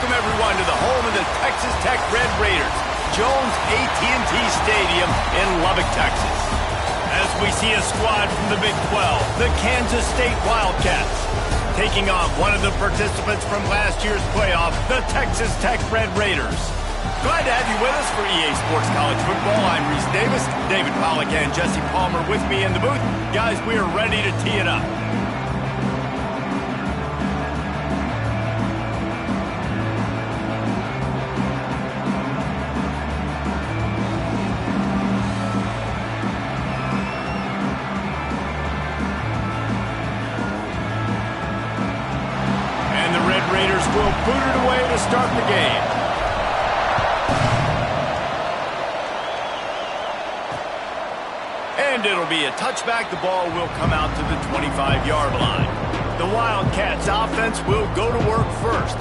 welcome everyone to the home of the Texas Tech Red Raiders, Jones AT&T Stadium in Lubbock, Texas. As we see a squad from the Big 12, the Kansas State Wildcats, taking on one of the participants from last year's playoff, the Texas Tech Red Raiders. Glad to have you with us for EA Sports College Football. I'm Reese Davis, David Pollack and Jesse Palmer with me in the booth. Guys, we are ready to tee it up. Will boot it away to start the game. And it'll be a touchback. The ball will come out to the 25-yard line. The Wildcats offense will go to work first.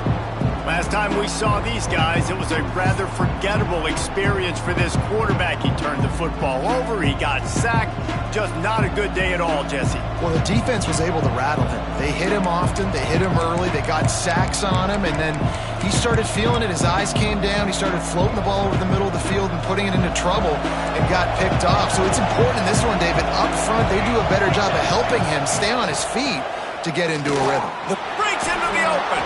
Last time we saw these guys, it was a rather forgettable experience for this quarterback. He turned the football over. He got sacked. Just not a good day at all, Jesse. Well, the defense was able to rattle him. They hit him often. They hit him early. They got sacks on him, and then he started feeling it. His eyes came down. He started floating the ball over the middle of the field and putting it into trouble and got picked off. So it's important in this one, David. Up front, they do a better job of helping him stay on his feet to get into a rhythm. Breaks into the open.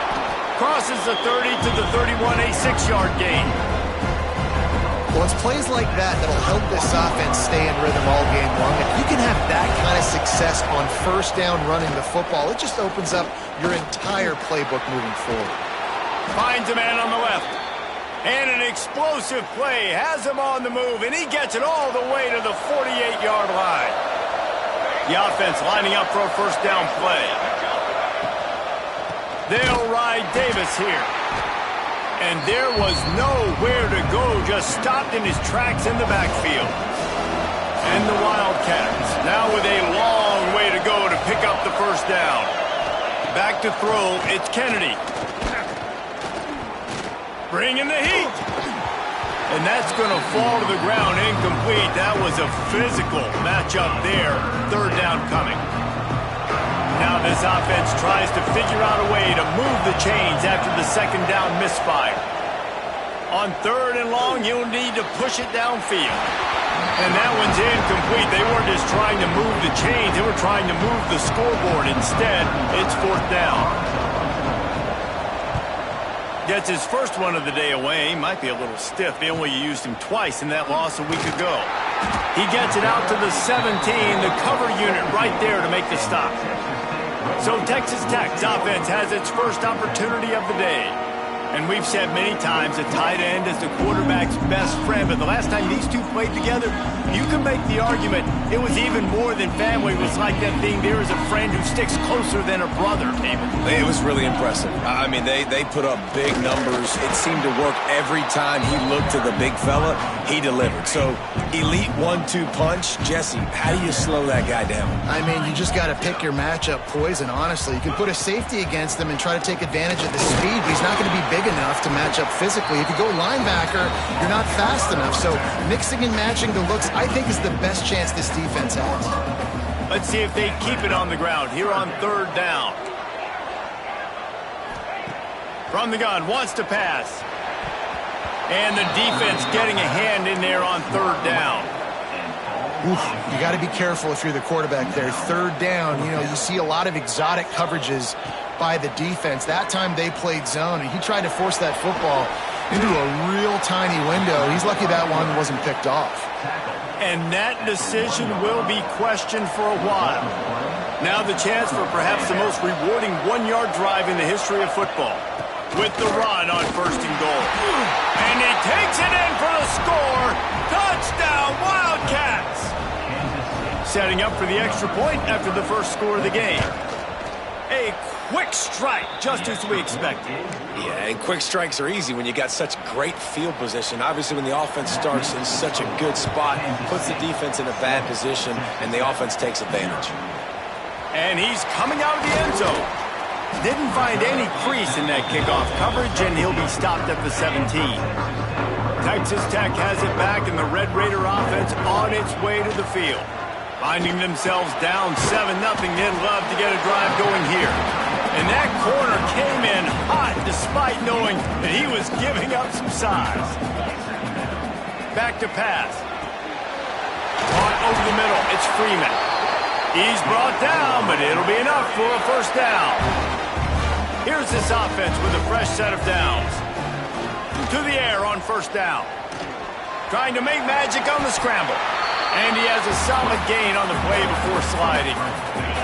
Crosses the 30 to the 31, a 6-yard gain. Well, it's plays like that that'll help this offense stay in rhythm all game long. If you can have that kind of success on first down running the football, it just opens up your entire playbook moving forward. Finds a man on the left. And an explosive play. Has him on the move, and he gets it all the way to the 48-yard line. The offense lining up for a first down play. They'll ride Davis here. And there was nowhere to go, just stopped in his tracks in the backfield. And the Wildcats, now with a long way to go to pick up the first down. Back to throw, it's Kennedy. Bringing the heat. And that's going to fall to the ground incomplete. That was a physical matchup there. Third down coming. Now this offense tries to figure out a way to move the chains after the second down misfire. On third and long, you'll need to push it downfield. And that one's incomplete. They weren't just trying to move the chains. They were trying to move the scoreboard. Instead, it's fourth down. Gets his first one of the day away. Might be a little stiff. They only used him twice in that loss a week ago. He gets it out to the 17. The cover unit right there to make the stop. So Texas Tech's offense has its first opportunity of the day. And we've said many times a tight end is the quarterback's best friend. But the last time these two played together, you can make the argument it was even more than family. It was like that thing, there is a friend who sticks closer than a brother, David. It was really impressive. I mean, they put up big numbers. It seemed to work every time he looked to the big fella. He delivered. So, elite 1-2 punch. Jesse, how do you slow that guy down? I mean, you just got to pick your matchup poison, honestly. You can put a safety against him and try to take advantage of the speed, but he's not going to be big enough to match up physically. If you go linebacker, you're not fast enough. So mixing and matching the looks, I think, is the best chance this defense has. Let's see if they keep it on the ground here on third down. From the gun, wants to pass. And the defense getting a hand in there on third down. Oof, you got to be careful if you're the quarterback there. Third down, you see a lot of exotic coverages by the defense. That time they played zone, and he tried to force that football into a real tiny window. He's lucky that one wasn't picked off. And that decision will be questioned for a while. Now the chance for perhaps the most rewarding one-yard drive in the history of football. With the run on first and goal. And he takes it in for the score. Touchdown, Wildcats! Setting up for the extra point after the first score of the game. A quick strike, just as we expected. Yeah, and quick strikes are easy when you got such great field position. Obviously, when the offense starts in such a good spot, puts the defense in a bad position, and the offense takes advantage. And he's coming out of the end zone. Didn't find any crease in that kickoff coverage, and he'll be stopped at the 17. Texas Tech has it back, and the Red Raider offense on its way to the field. Finding themselves down 7-0, they'd love to get a drive going here. And that corner came in hot despite despite knowing that he was giving up some size. Back to pass. Brought over the middle. It's Freeman. He's brought down, but it'll be enough for a first down. Here's this offense with a fresh set of downs. To the air on first down. Trying to make magic on the scramble. And he has a solid gain on the play before sliding.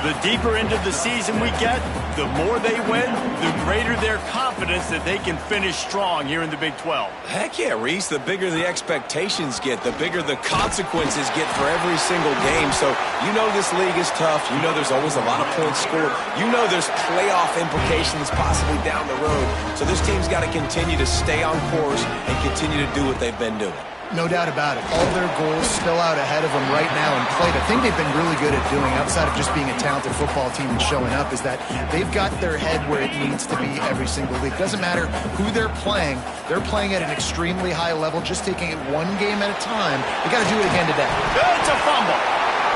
The deeper into the season we get, the more they win, the greater their confidence that they can finish strong here in the Big 12. Heck yeah, Reese. The bigger the expectations get, the bigger the consequences get for every single game. So you know this league is tough. You know there's always a lot of points scored. You know there's playoff implications possibly down the road. So this team's got to continue to stay on course and continue to do what they've been doing. No doubt about it. All their goals still out ahead of them right now in play. The thing they've been really good at doing, outside of just being a talented football team and showing up, is that they've got their head where it needs to be every single week. Doesn't matter who they're playing at an extremely high level, just taking it one game at a time. They got to do it again today. It's a fumble.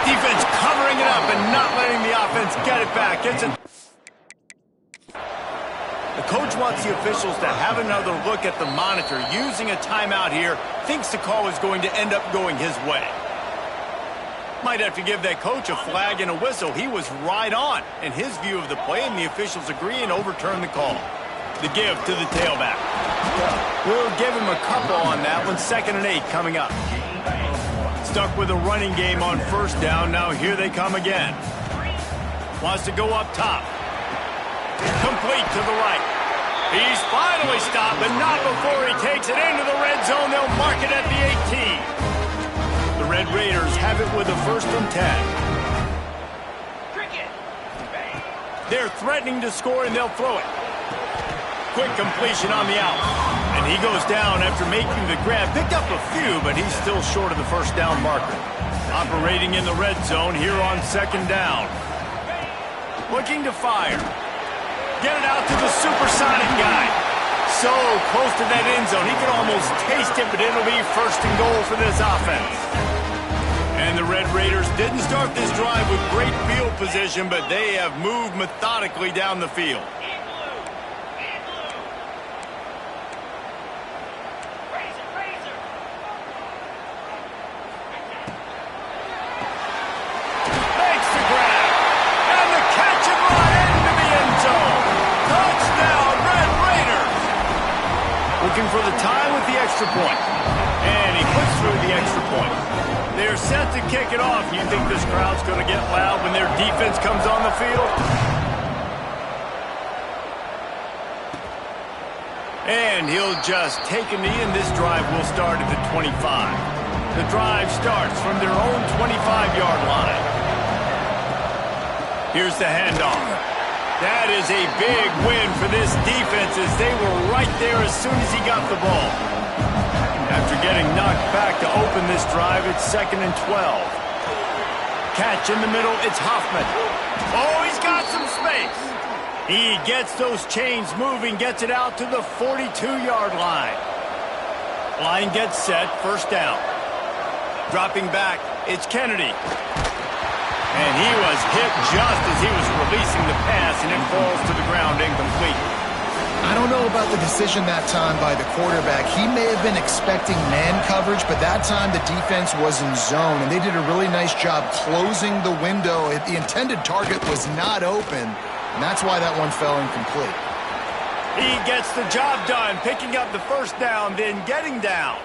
Defense covering it up and not letting the offense get it back. The coach wants the officials to have another look at the monitor. Using a timeout here, thinks the call is going to end up going his way. Might have to give that coach a flag and a whistle. He was right on in his view of the play, and the officials agree and overturn the call. The give to the tailback. We'll give him a couple on that one. 2nd and 8 coming up. Stuck with a running game on first down. Now here they come again. Wants to go up top. Complete to the right. He's finally stopped, but not before he takes it into the red zone. They'll mark it at the 18. The Red Raiders have it with a 1st and 10. They're threatening to score, and they'll throw it. Quick completion on the out. And he goes down after making the grab. Picked up a few, but he's still short of the first down marker. Operating in the red zone here on 2nd down. Looking to fire. Get it out to the supersonic guy. So close to that end zone. He can almost taste it, but it'll be 1st and goal for this offense. And the Red Raiders didn't start this drive with great field position, but they have moved methodically down the field. Makes the grab. And the catch and run into the end zone. Touchdown, Red Raiders! Looking for the tie with the extra point. And he puts through the extra point. They're set to kick it off. You think this crowd's going to get loud when their defense comes on the field? And he'll just take a knee, and this drive will start at the 25. The drive starts from their own 25-yard line. Here's the handoff. That is a big win for this defense, as they were right there as soon as he got the ball. After getting knocked back to open this drive, it's 2nd and 12. Catch in the middle, it's Hoffman. Oh, he's got some space. He gets those chains moving, gets it out to the 42-yard line. Line gets set, 1st down. Dropping back, it's Kennedy. And he was hit just as he was releasing the pass, and it falls to the ground incomplete. I don't know about the decision that time by the quarterback. He may have been expecting man coverage, but that time the defense was in zone, and they did a really nice job closing the window. The intended target was not open, and that's why that one fell incomplete. He gets the job done, picking up the 1st down, then getting down.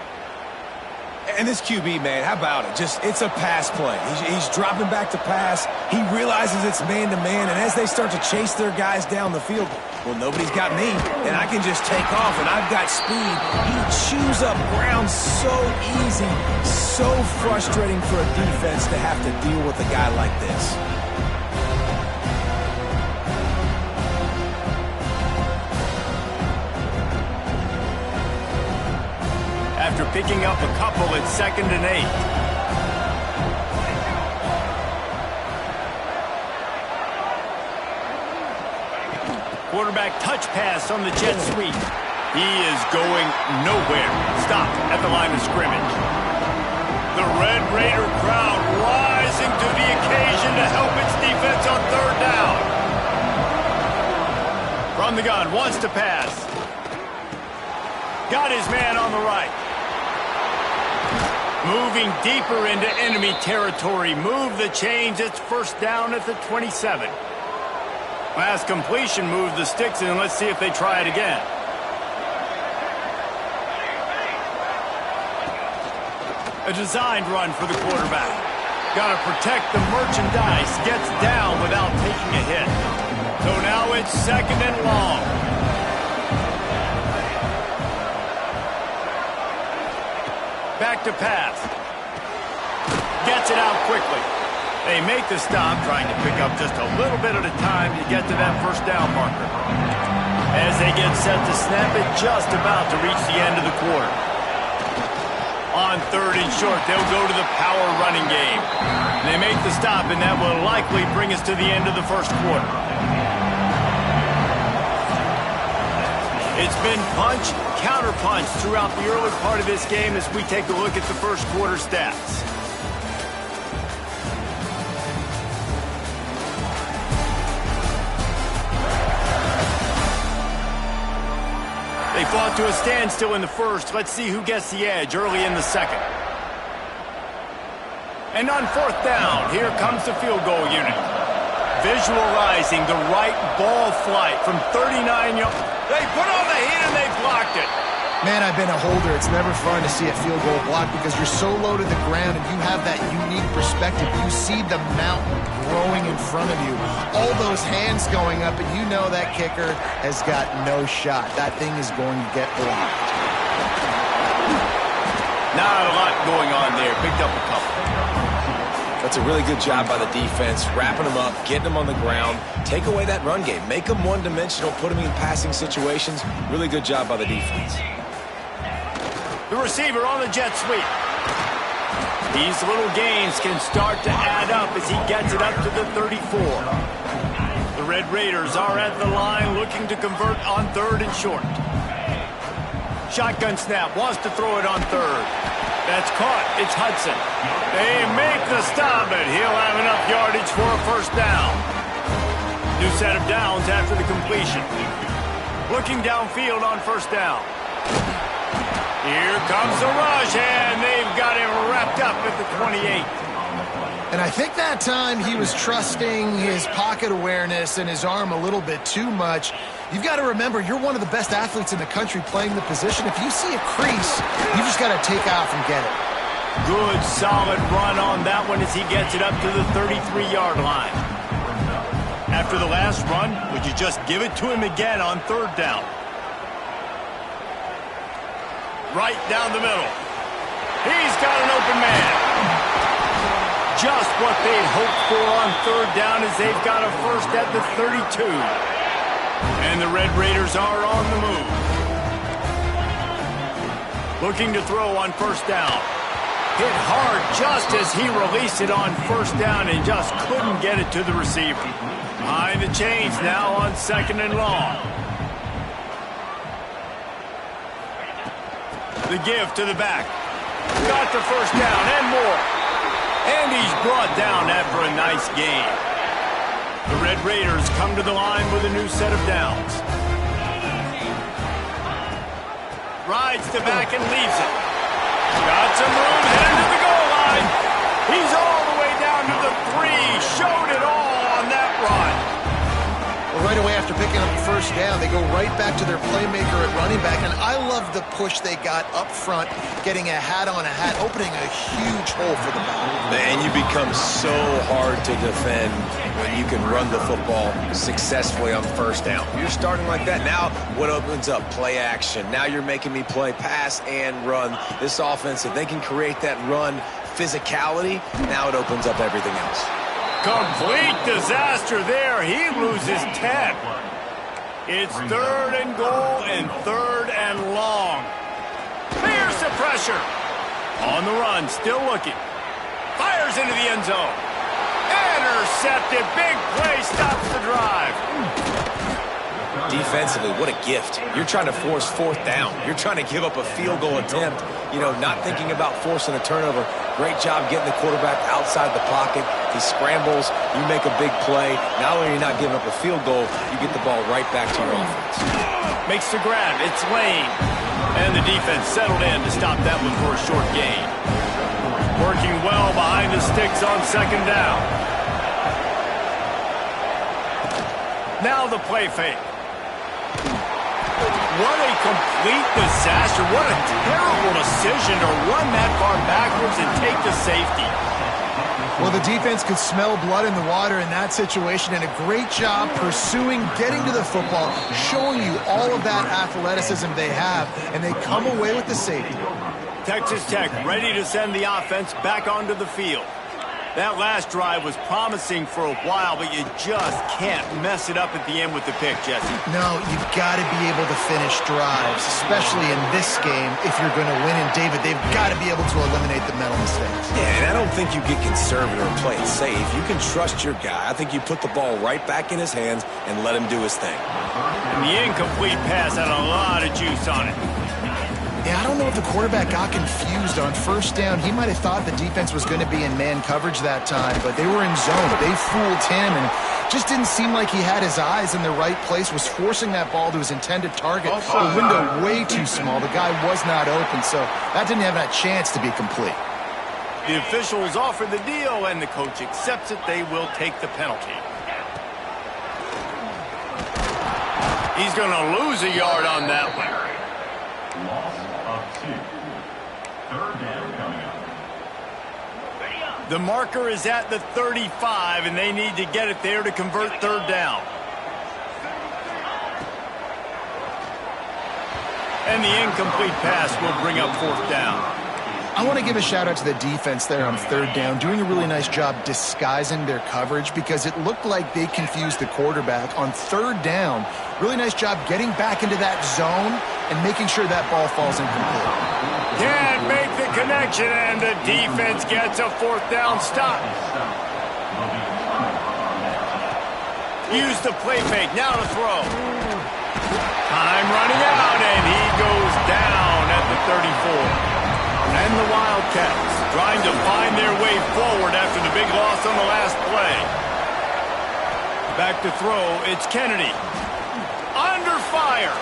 And this QB, man, how about it? It's a pass play. He's dropping back to pass. He realizes it's man-to-man, and as they start to chase their guys down the field, well, nobody's got me, and I can just take off, and I've got speed. He chews up ground so easy, so frustrating for a defense to have to deal with a guy like this. After picking up a couple, it's 2nd and 8. Quarterback touch pass on the jet sweep. He is going nowhere. Stopped at the line of scrimmage. The Red Raider crowd rising to the occasion to help its defense on 3rd down. From the gun, wants to pass. Got his man on the right. Moving deeper into enemy territory. Move the chains. It's first down at the 27. Last completion moved the sticks in. Let's see if they try it again. A designed run for the quarterback. Got to protect the merchandise. Gets down without taking a hit. So now it's second and long. Back to pass. Gets it out quickly. They make the stop, trying to pick up just a little bit at a time to get to that first down marker. As they get set to snap it, just about to reach the end of the quarter. On third and short, they'll go to the power running game. They make the stop, and that will likely bring us to the end of the first quarter. It's been punch, counter-punch throughout the early part of this game as we take a look at the first quarter stats. They fought to a standstill in the first. Let's see who gets the edge early in the second. And on fourth down, here comes the field goal unit. Visualizing the right ball flight from 39 yards. They put on the heat and they blocked it. Man, I've been a holder. It's never fun to see a field goal block because you're so low to the ground and you have that unique perspective. You see the mountain growing in front of you. All those hands going up, and you know that kicker has got no shot. That thing is going to get blocked. Not a lot going on there. Picked up a couple. That's a really good job by the defense, wrapping them up, getting them on the ground, take away that run game, make them one-dimensional, put them in passing situations. Really good job by the defense. The receiver on the jet sweep. These little gains can start to add up as he gets it up to the 34. The Red Raiders are at the line looking to convert on third and short. Shotgun snap, wants to throw it on third. That's caught. It's Hudson. They make the stop, but he'll have enough yardage for a first down. New set of downs after the completion. Looking downfield on first down. Here comes the rush, and they've got him wrapped up at the 28. And I think that time he was trusting his pocket awareness and his arm a little bit too much. You've got to remember, you're one of the best athletes in the country playing the position. If you see a crease, you just got to take off and get it. Good, solid run on that one as he gets it up to the 33-yard line. After the last run, would you just give it to him again on third down? Right down the middle. He's got an open man. Just what they'd hoped for on third down as they've got a first at the 32. And the Red Raiders are on the move. Looking to throw on first down. Hit hard just as he released it on first down and just couldn't get it to the receiver. Behind the chains now on second and long. The give to the back. Got the first down and more. And he's brought down after a nice game. The Red Raiders come to the line with a new set of downs. Rides to back and leaves it. Got some room, headed to the goal line. He's all the way down to the 3. Showed it all on that run. Well, right away after picking up the first down, they go right back to their playmaker at running back. And I love the push they got up front, getting a hat on a hat, opening a huge hole for the ball. And you become so hard to defend when you can run the football successfully on first down. You're starting like that. Now what opens up? Play action. Now you're making me play pass and run. This offense, if they can create that run physicality, now it opens up everything else. Complete disaster there. He loses 10. It's third and goal and third and long. Fierce the pressure. On the run, still looking. Fires into the end zone. Intercepted. Big play stops the drive. Defensively, what a gift. You're trying to force fourth down. You're trying to give up a field goal attempt. You know, not thinking about forcing a turnover. Great job getting the quarterback outside the pocket. He scrambles. You make a big play. Not only are you not giving up a field goal, you get the ball right back to your offense. Makes the grab. It's Lane. And the defense settled in to stop that one for a short gain. Working well behind the sticks on second down. Now the play fake. What a complete disaster. What a terrible decision to run that far backwards and take the safety. Well, the defense could smell blood in the water in that situation, and a great job pursuing, getting to the football, showing you all of that athleticism they have, and they come away with the safety. Texas Tech ready to send the offense back onto the field. That last drive was promising for a while, but you just can't mess it up at the end with the pick, Jesse. No, you've got to be able to finish drives, especially in this game if you're going to win. And, David, they've got to be able to eliminate the mental mistakes. Yeah, and I don't think you get conservative or play it safe. You can trust your guy. I think you put the ball right back in his hands and let him do his thing. And the incomplete pass had a lot of juice on it. Yeah, I don't know if the quarterback got confused on first down. He might have thought the defense was going to be in man coverage that time, but they were in zone. They fooled him and just didn't seem like he had his eyes in the right place, was forcing that ball to his intended target. The window way too small. The guy was not open, so that didn't have that chance to be complete. The officials offer the deal, and the coach accepts it. They will take the penalty. He's going to lose a yard on that one. Loss of 2. Third down coming up. The marker is at the 35, and they need to get it there to convert third down. And the incomplete pass will bring up fourth down. I want to give a shout-out to the defense there on third down, doing a really nice job disguising their coverage because it looked like they confused the quarterback on third down. Really nice job getting back into that zone and making sure that ball falls incomplete. Can't make the connection, and the defense gets a fourth down stop. Use the play fake, now to throw. Time running out, and he goes down at the 34. And the Wildcats trying to find their way forward after the big loss on the last play. Back to throw, it's Kennedy. Under fire.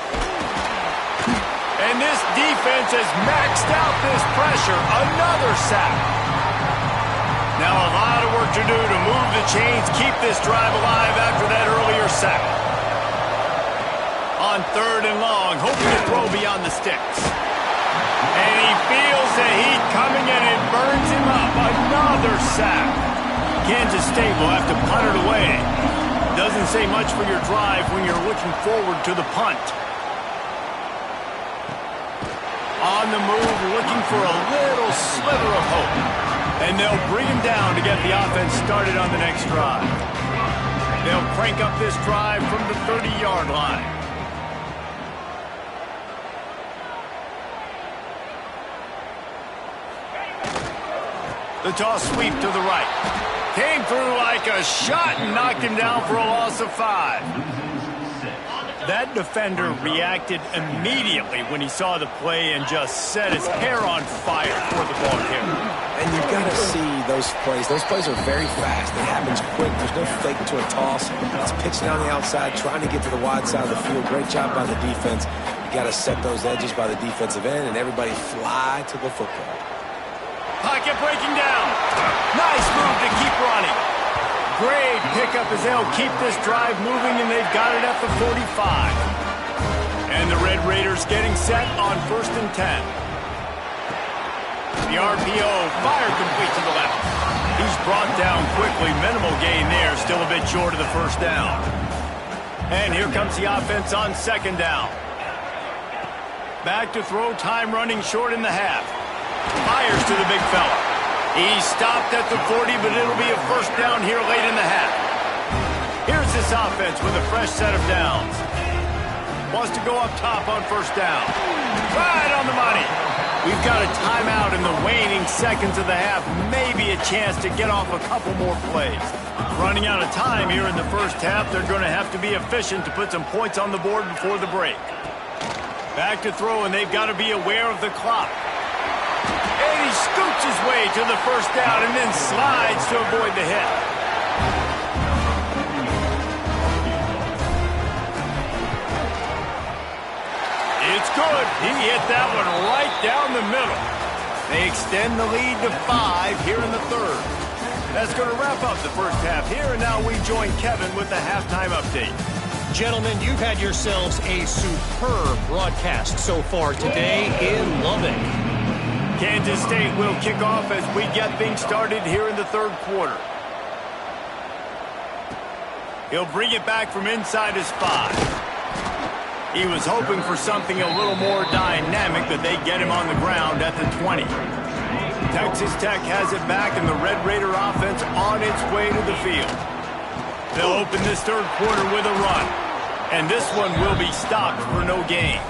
And this defense has maxed out this pressure. Another sack. Now a lot of work to do to move the chains, keep this drive alive after that earlier sack. On third and long, hoping to throw beyond the sticks. And he feels the heat coming and it burns him up. Another sack. Kansas State will have to punt it away. Doesn't say much for your drive when you're looking forward to the punt. On the move, looking for a little sliver of hope. And they'll bring him down to get the offense started on the next drive. They'll crank up this drive from the 30-yard line. The toss sweep to the right. Came through like a shot and knocked him down for a loss of 5. That defender reacted immediately when he saw the play and just set his hair on fire for the ball carrier. And you've got to see those plays. Those plays are very fast. It happens quick. There's no fake to a toss. It's pitching on the outside, trying to get to the wide side of the field. Great job by the defense. You got to set those edges by the defensive end, and everybody fly to the football. Pocket breaking down. Nice move to keep running. Great pickup as they'll keep this drive moving, and they've got it at the 45. And the Red Raiders getting set on 1st and 10. The RPO, fire complete to the left. He's brought down quickly. Minimal gain there, still a bit short of the first down. And here comes the offense on 2nd down. Back to throw, time running short in the half. Fires to the big fella. He stopped at the 40, but it'll be a first down here late in the half. Here's this offense with a fresh set of downs. Wants to go up top on 1st down. Right on the money. We've got a timeout in the waning seconds of the half. Maybe a chance to get off a couple more plays. Running out of time here in the first half. They're going to have to be efficient to put some points on the board before the break. Back to throw, and they've got to be aware of the clock. And he scoots his way to the first down and then slides to avoid the hit. It's It's good. He hit that one right down the middle. They extend the lead to 5 here in the third. That's going to wrap up the first half here, and now we join Kevin with the halftime update. Gentlemen, you've had yourselves a superb broadcast so far today in Lubbock. Kansas State will kick off as we get things started here in the third quarter. He'll bring it back from inside his 5. He was hoping for something a little more dynamic, but they get him on the ground at the 20. Texas Tech has it back, and the Red Raider offense on its way to the field. They'll open this third quarter with a run, and this one will be stopped for no gain.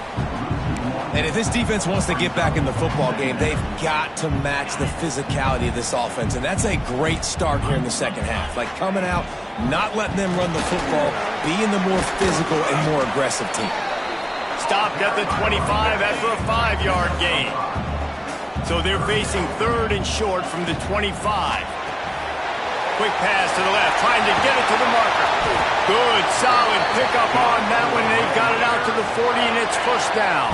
And if this defense wants to get back in the football game, they've got to match the physicality of this offense, and that's a great start here in the second half. Like coming out, not letting them run the football, being the more physical and more aggressive team. Stopped at the 25 after a 5-yard gain. So they're facing third and short from the 25. Quick pass to the left, trying to get it to the marker. Good, solid pickup on that one. They've got it out to the 40, and it's first down.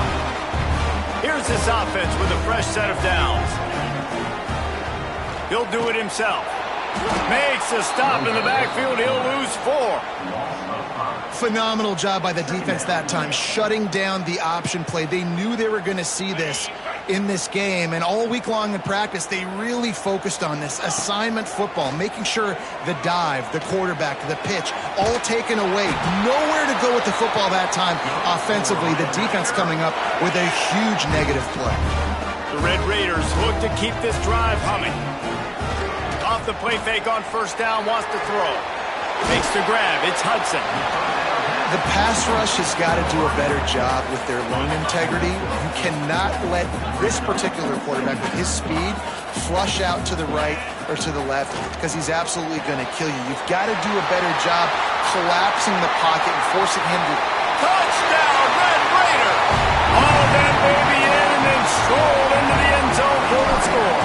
Here's this offense with a fresh set of downs. He'll do it himself. Makes a stop in the backfield. He'll lose 4. Phenomenal job by the defense that time, shutting down the option play. They knew they were going to see this in this game, and all week long in practice, they really focused on this assignment football, making sure the dive, the quarterback, the pitch, all taken away. Nowhere to go with the football that time offensively. The defense coming up with a huge negative play. The Red Raiders look to keep this drive humming. Off the play fake on first down, wants to throw. Makes the grab. It's Hudson. The pass rush has got to do a better job with their lane integrity. You cannot let this particular quarterback with his speed flush out to the right or to the left, because he's absolutely going to kill you. You've got to do a better job collapsing the pocket and forcing him to... Touchdown, Red Raider! All that baby in and then strolled into the end zone for the score.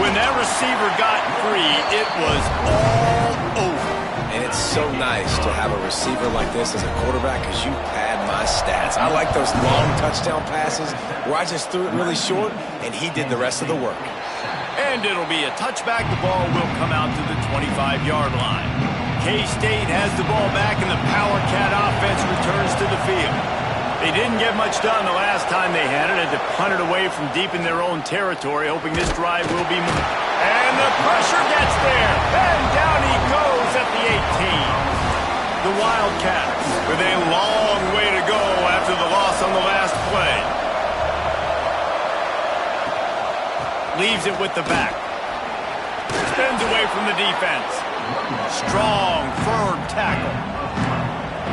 When that receiver got free, it was all over. And it's so nice to have a receiver like this as a quarterback, because you pad my stats. I like those long touchdown passes where I just threw it really short and he did the rest of the work. And it'll be a touchback. The ball will come out to the 25-yard line. K-State has the ball back, and the Power Cat offense returns to the field. They didn't get much done the last time they had it. Had to punt it away from deep in their own territory, hoping this drive will be more. And the pressure gets there. And down he goes at the 18. The Wildcats with a long way to go after the loss on the last play. Leaves it with the back. Spins away from the defense. Strong, firm tackle.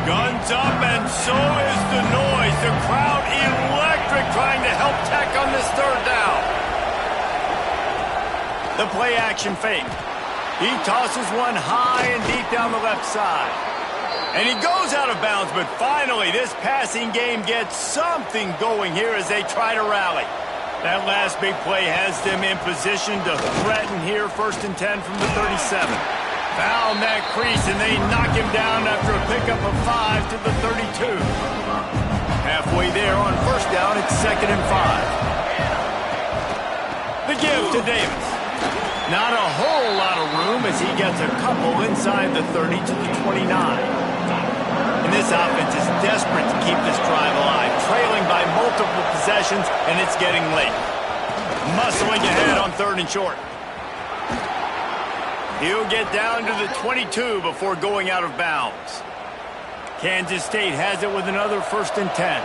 Guns up, and so is the noise. The crowd electric, trying to help Tech on this third down. The play action fake. He tosses one high and deep down the left side. And he goes out of bounds, but finally this passing game gets something going here as they try to rally. That last big play has them in position to threaten here, 1st and 10 from the 37. Found that crease, and they knock him down after a pickup of 5 to the 32. Halfway there on first down, it's 2nd and 5. The give to Davis. Not a whole lot of room as he gets a couple inside the 30 to the 29. And this offense is desperate to keep this drive alive, trailing by multiple possessions, and it's getting late. Muscling ahead on 3rd and short. He'll get down to the 22 before going out of bounds. Kansas State has it with another 1st and 10.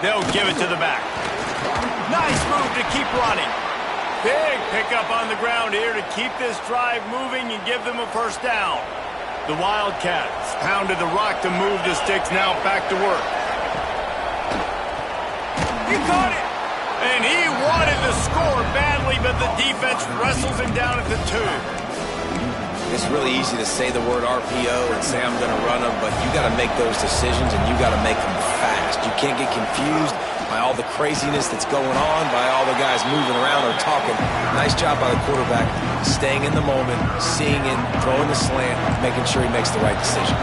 They'll give it to the back. Nice move to keep running. Big pickup on the ground here to keep this drive moving and give them a 1st down. The Wildcats pounded the rock to move the sticks, now back to work. He caught it! And he wanted to score badly, but the defense wrestles him down at the 2. It's really easy to say the word RPO and say I'm going to run them, but you got to make those decisions, and you got to make them fast. You can't get confused by all the craziness that's going on, by all the guys moving around or talking. Nice job by the quarterback, staying in the moment, seeing it, throwing the slant, making sure he makes the right decision.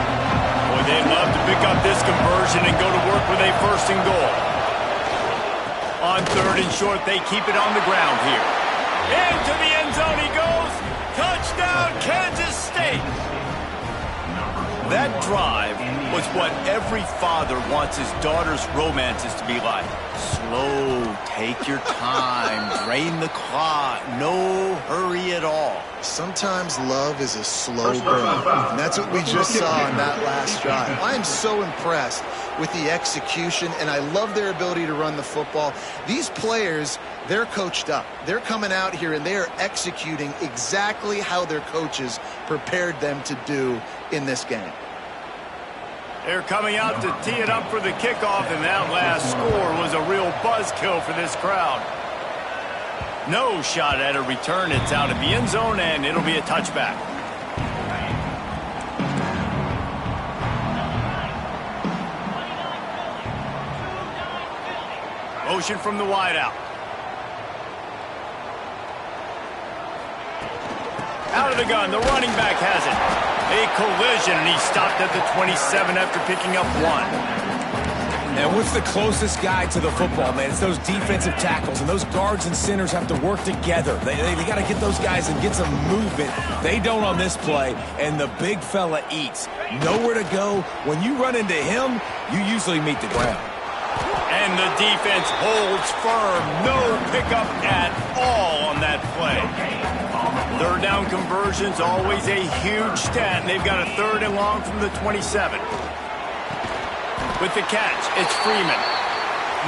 Boy, they'd love to pick up this conversion and go to work with a 1st and goal. On 3rd and short, they keep it on the ground here. Into the end zone he goes. Touchdown, Kansas State. That drive was what every father wants his daughter's romances to be like. Slow, take your time, drain the clock, no hurry at all. Sometimes love is a slow burn, and that's what we just saw in that last drive. I am so impressed with the execution, and I love their ability to run the football. These players, they're coached up. They're coming out here, and they are executing exactly how their coaches prepared them to do in this game. They're coming out to tee it up for the kickoff, and that last score was a real buzzkill for this crowd. No shot at a return. It's out of the end zone, and it'll be a touchback. Motion from the wideout. Out of the gun, the running back has it. A collision, and he stopped at the 27 after picking up 1. And what's the closest guy to the football, man? It's those defensive tackles, and those guards and centers have to work together. They got to get those guys and get some movement. They don't on this play, and the big fella eats. Nowhere to go. When you run into him, you usually meet the ground. And the defense holds firm. No pickup at all on that play. 3rd down conversions, always a huge stat, and they've got a 3rd and long from the 27. With the catch, it's Freeman.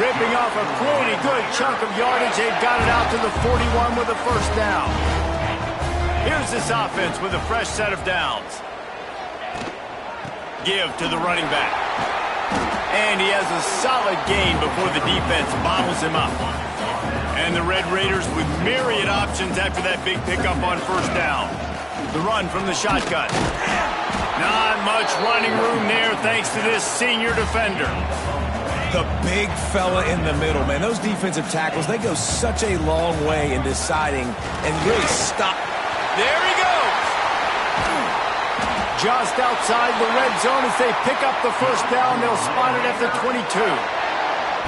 Ripping off a pretty good chunk of yardage. They've got it out to the 41 with a 1st down. Here's this offense with a fresh set of downs. Give to the running back. And he has a solid gain before the defense bottles him up. And the Red Raiders with myriad options after that big pickup on 1st down. The run from the shotgun. Not much running room there thanks to this senior defender. The big fella in the middle, man. Those defensive tackles, they go such a long way in deciding and really stop. There he goes. Just outside the red zone as they pick up the 1st down. They'll spot it at the 22.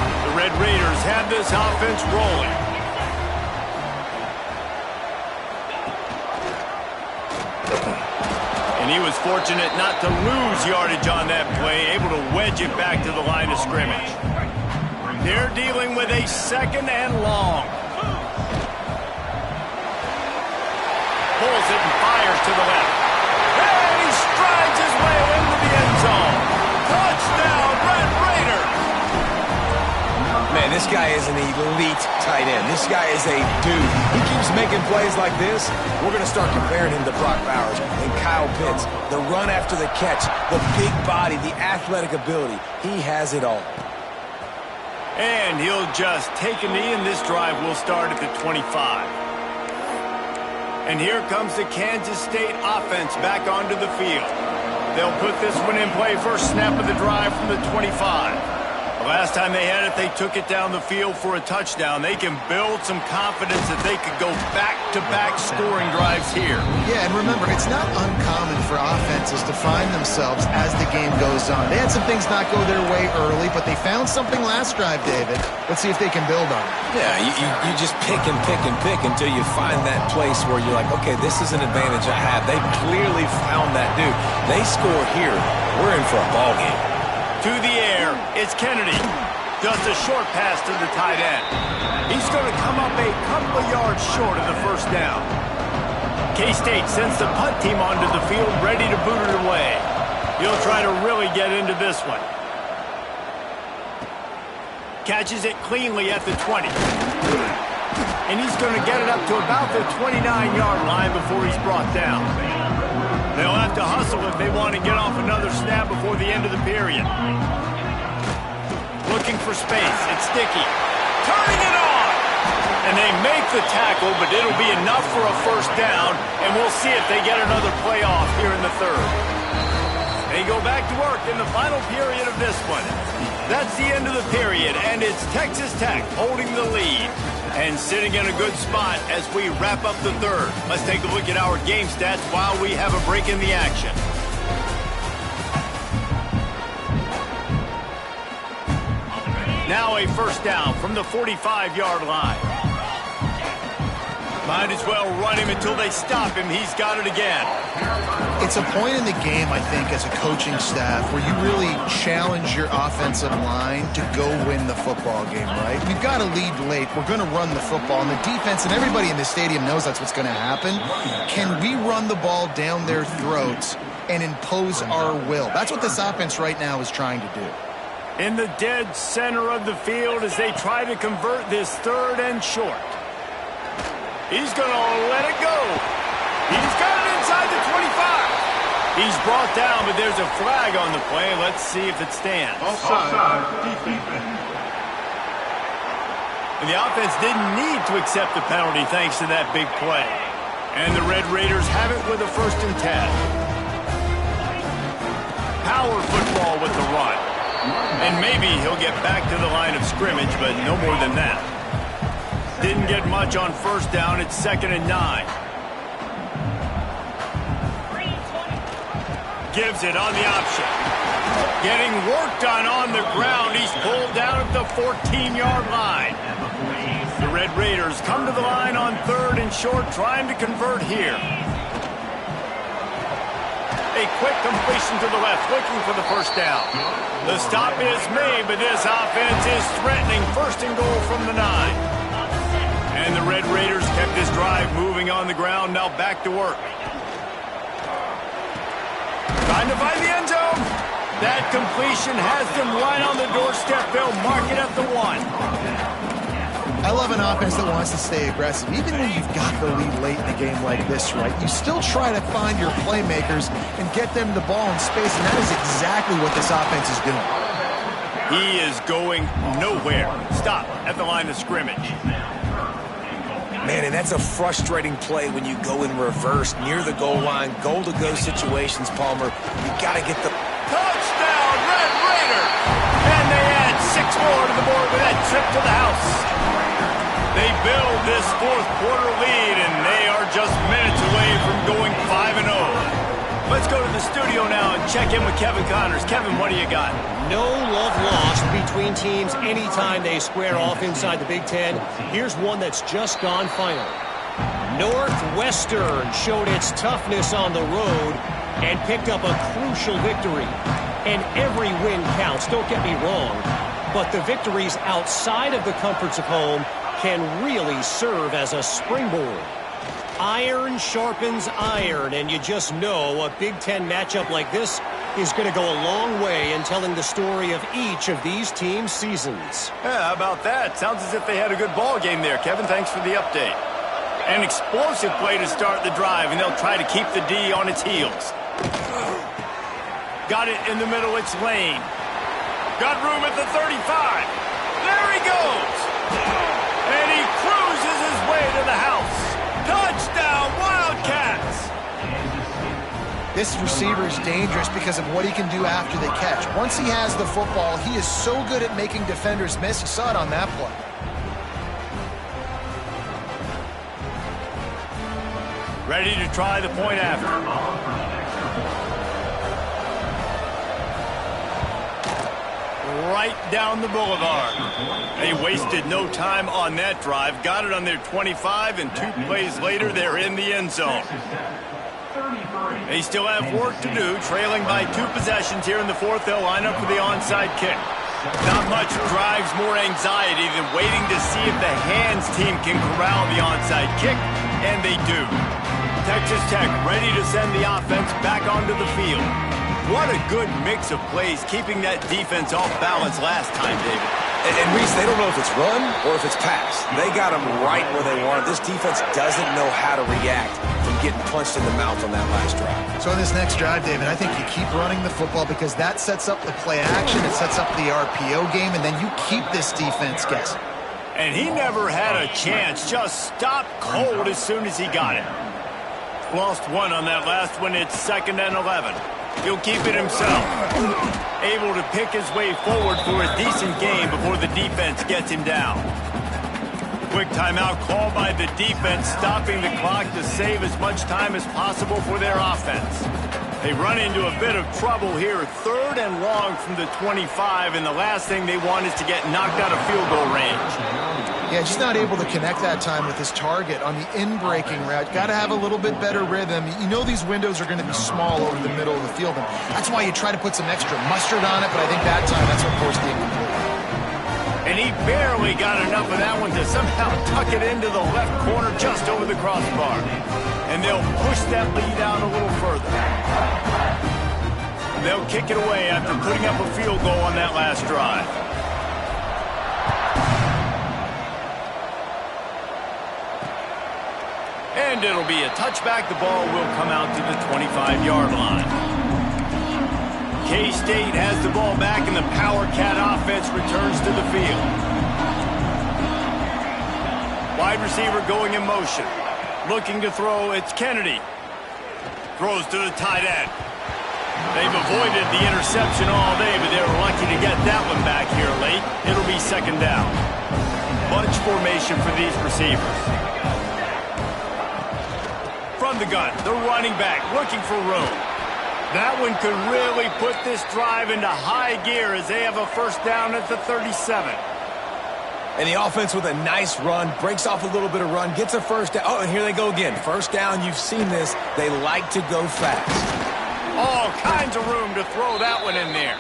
The Red Raiders have this offense rolling. And he was fortunate not to lose yardage on that play, able to wedge it back to the line of scrimmage. They're dealing with a 2nd and long. Pulls it and fires to the left. And he strides his way into the end zone. Touchdown, Red Raiders! Man, this guy is an elite tight end. This guy is a dude. He keeps making plays like this. We're going to start comparing him to Brock Bowers and Kyle Pitts. The run after the catch, the big body, the athletic ability. He has it all. And he'll just take a knee, and this drive will start at the 25. And here comes the Kansas State offense back onto the field. They'll put this one in play, 1st snap of the drive from the 25. The last time they had it, they took it down the field for a touchdown. They can build some confidence that they could go back-to-back scoring drives here. Yeah, and remember, it's not uncommon for offenses to find themselves as the game goes on. They had some things not go their way early, but they found something last drive, David. Let's see if they can build on it. Yeah, you just pick and pick and pick until you find that place where you're like, okay, this is an advantage I have. They clearly found that dude. They score here. We're in for a ball game. To the air, it's Kennedy. Just a short pass to the tight end. He's going to come up a couple of yards short of the 1st down. K-State sends the punt team onto the field, ready to boot it away. He'll try to really get into this one. Catches it cleanly at the 20. And he's going to get it up to about the 29-yard line before he's brought down. They'll have to hustle if they want to get off another snap before the end of the period. Looking for space. It's Sticky. Turning it on. And they make the tackle, but it'll be enough for a first down, and we'll see if they get another play off here in the third. They go back to work in the final period of this one. That's the end of the period, and it's Texas Tech holding the lead and sitting in a good spot as we wrap up the third. Let's take a look at our game stats while we have a break in the action. Now a first down from the 45-yard line. Might as well run him until they stop him. He's got it again. It's a point in the game, I think, as a coaching staff where you really challenge your offensive line to go win the football game, right? We've got to lead late. We're going to run the football. And the defense and everybody in the stadium knows that's what's going to happen. Can we run the ball down their throats and impose our will? That's what this offense right now is trying to do. In the dead center of the field as they try to convert this third and short. He's going to let it go. He's got it inside the 25. He's brought down, but there's a flag on the play. Let's see if it stands. Offside. Defense. And the offense didn't need to accept the penalty thanks to that big play. And the Red Raiders have it with a 1st and 10. Power football with the run. And maybe he'll get back to the line of scrimmage, but no more than that. Didn't get much on first down. It's 2nd and 9. Gives it on the option. Getting work done on the ground. He's pulled down at the 14-yard line. The Red Raiders come to the line on 3rd and short, trying to convert here. A quick completion to the left, looking for the first down. The stop is made, but this offense is threatening 1st and goal from the 9. And the Red Raiders kept this drive moving on the ground, now back to work. Trying to find the end zone. That completion has them right on the doorstep. They'll mark it at the 1. I love an offense that wants to stay aggressive. Even when you've got the lead late in a game like this, right, you still try to find your playmakers and get them the ball in space, and that is exactly what this offense is doing. He is going nowhere. Stop at the line of scrimmage. Man, and that's a frustrating play when you go in reverse near the goal line, goal-to-go situations, Palmer. You got to get the... Touchdown, Red Raider! And they add 6 more to the board with that trip to the house. They build this 4th quarter lead, and they are just minutes away from going 5-0. Let's go to the studio now and check in with Kevin Connors. Kevin, what do you got? No love lost between teams anytime they square off inside the Big Ten. Here's one that's just gone final. Northwestern showed its toughness on the road and picked up a crucial victory. And every win counts, don't get me wrong. But the victories outside of the comforts of home can really serve as a springboard. Iron sharpens iron, and you just know a Big Ten matchup like this is going to go a long way in telling the story of each of these teams' seasons. Yeah, how about that? Sounds as if they had a good ball game there. Kevin, thanks for the update. An explosive play to start the drive, and they'll try to keep the D on its heels. Got it in the middle, it's Lane. Got room at the 35. There he goes. And he cruises his way to the house. Touchdown, Wildcats! This receiver is dangerous because of what he can do after the catch. Once he has the football, he is so good at making defenders miss. You saw it on that play. Ready to try the point after. Right down the boulevard. They wasted no time on that drive. Got it on their 25, and 2 plays later, they're in the end zone. They still have work to do, trailing by 2 possessions here in the 4th. They'll line up for the onside kick. Not much drives more anxiety than waiting to see if the hands team can corral the onside kick, and they do. Texas Tech ready to send the offense back onto the field. What a good mix of plays, keeping that defense off balance last time, David. And Reese, they don't know if it's run or if it's pass. They got them right where they want it. This defense doesn't know how to react from getting punched in the mouth on that last drive. So in this next drive, David, I think you keep running the football because that sets up the play action, it sets up the RPO game, and then you keep this defense guessing. And he never had a chance. Just stopped cold as soon as he got it. Lost one on that last one. It's 2nd and 11. He'll keep it himself. Able to pick his way forward for a decent game before the defense gets him down. Quick timeout called by the defense, stopping the clock to save as much time as possible for their offense. They run into a bit of trouble here. 3rd and long from the 25, and the last thing they want is to get knocked out of field goal range. Yeah, just not able to connect that time with his target on the in-breaking route. Got to have a little bit better rhythm. You know these windows are going to be small over the middle of the field, and that's why you try to put some extra mustard on it, but I think that time that's what forced the incomplete. And he barely got enough of that one to somehow tuck it into the left corner just over the crossbar. And they'll push that lead out a little further. They'll kick it away after putting up a field goal on that last drive. And it'll be a touchback. The ball will come out to the 25-yard line. K-State has the ball back, and the Power Cat offense returns to the field. Wide receiver going in motion. Looking to throw, it's Kennedy. Throws to the tight end. They've avoided the interception all day, but they were lucky to get that one back here late. It'll be 2nd down. Bunch formation for these receivers. From the gun, the running back looking for room. That one could really put this drive into high gear as they have a 1st down at the 37. And the offense with a nice run, breaks off a little bit of run, gets a 1st down. Oh, and here they go again. 1st down, you've seen this. They like to go fast. All kinds of room to throw that one in there.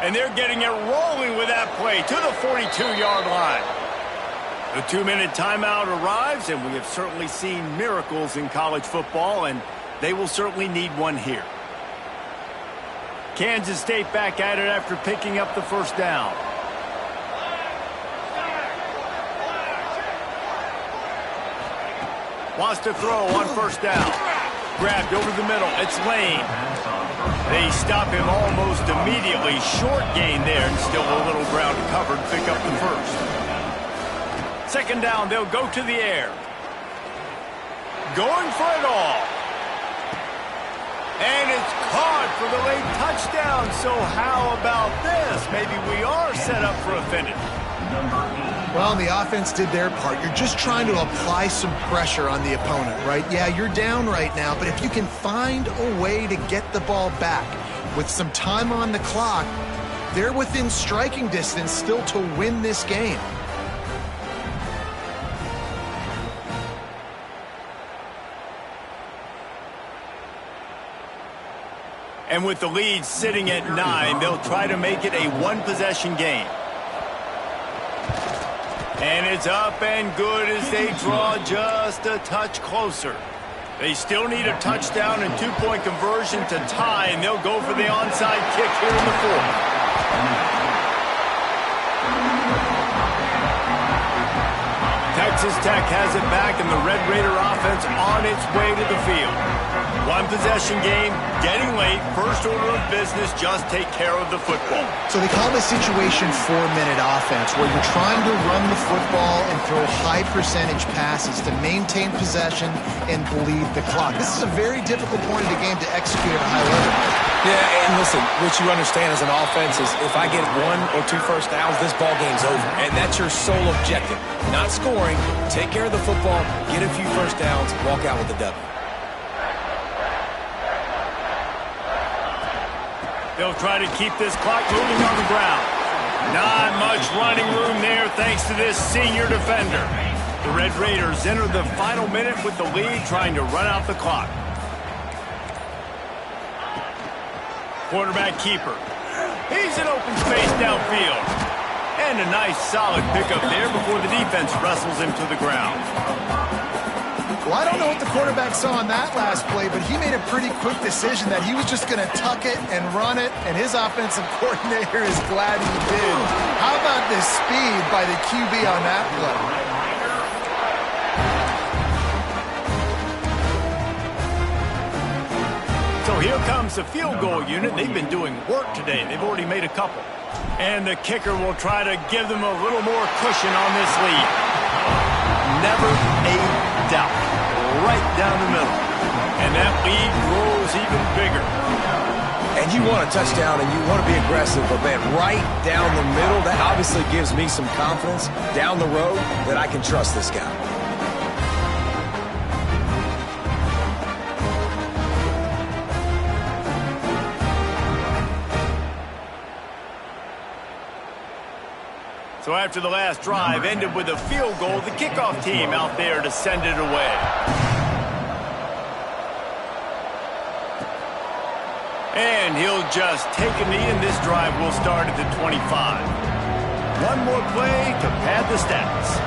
And they're getting it rolling with that play to the 42-yard line. The 2-minute timeout arrives, and we have certainly seen miracles in college football, and they will certainly need one here. Kansas State back at it after picking up the 1st down. Wants to throw on 1st down. Grabbed over the middle. It's Lane. They stop him almost immediately. Short gain there, and still a little ground covered. Pick up the 1st. 2nd down, they'll go to the air. Going for it all. And it's caught for the late touchdown. So how about this? Maybe we are set up for a finish. Well, the offense did their part. You're just trying to apply some pressure on the opponent, right? Yeah, you're down right now, but if you can find a way to get the ball back with some time on the clock, they're within striking distance still to win this game. And with the lead sitting at 9, they'll try to make it a one-possession game. And it's up and good as they draw just a touch closer. They still need a touchdown and 2-point conversion to tie, and they'll go for the onside kick here in the 4th. Texas Tech has it back, and the Red Raider offense on its way to the field. One-possession game, getting late, first order of business, just take care of the football. So they call this situation 4-minute offense, where you're trying to run the football and throw high-percentage passes to maintain possession and bleed the clock. This is a very difficult point of the game to execute at a high level. Yeah, and listen, what you understand as an offense is if I get 1 or 2 first downs, this ball game's over. And that's your sole objective. Not scoring, take care of the football, get a few first downs, walk out with the W. They'll try to keep this clock moving on the ground. Not much running room there thanks to this senior defender. The Red Raiders enter the final minute with the lead, trying to run out the clock. Quarterback keeper. He's in open space downfield. And a nice solid pickup there before the defense wrestles him to the ground. Well, I don't know what the quarterback saw on that last play, but he made a pretty quick decision that he was just going to tuck it and run it, and his offensive coordinator is glad he did. How about the speed by the QB on that play? So here comes the field goal unit. They've been doing work today. They've already made a couple. And the kicker will try to give them a little more cushion on this lead. Never a doubt. Right down the middle. And that lead grows even bigger. And you want a touchdown and you want to be aggressive, but man, right down the middle, that obviously gives me some confidence down the road that I can trust this guy. So after the last drive ended with a field goal, the kickoff team out there to send it away. And he'll just take a knee, and this drive will start at the 25. One more play to pad the stats.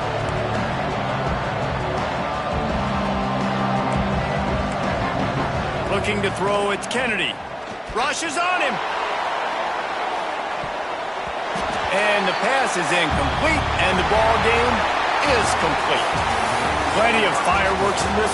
Looking to throw, it's Kennedy. Rushes on him. And the pass is incomplete, and the ball game is complete. Plenty of fireworks in this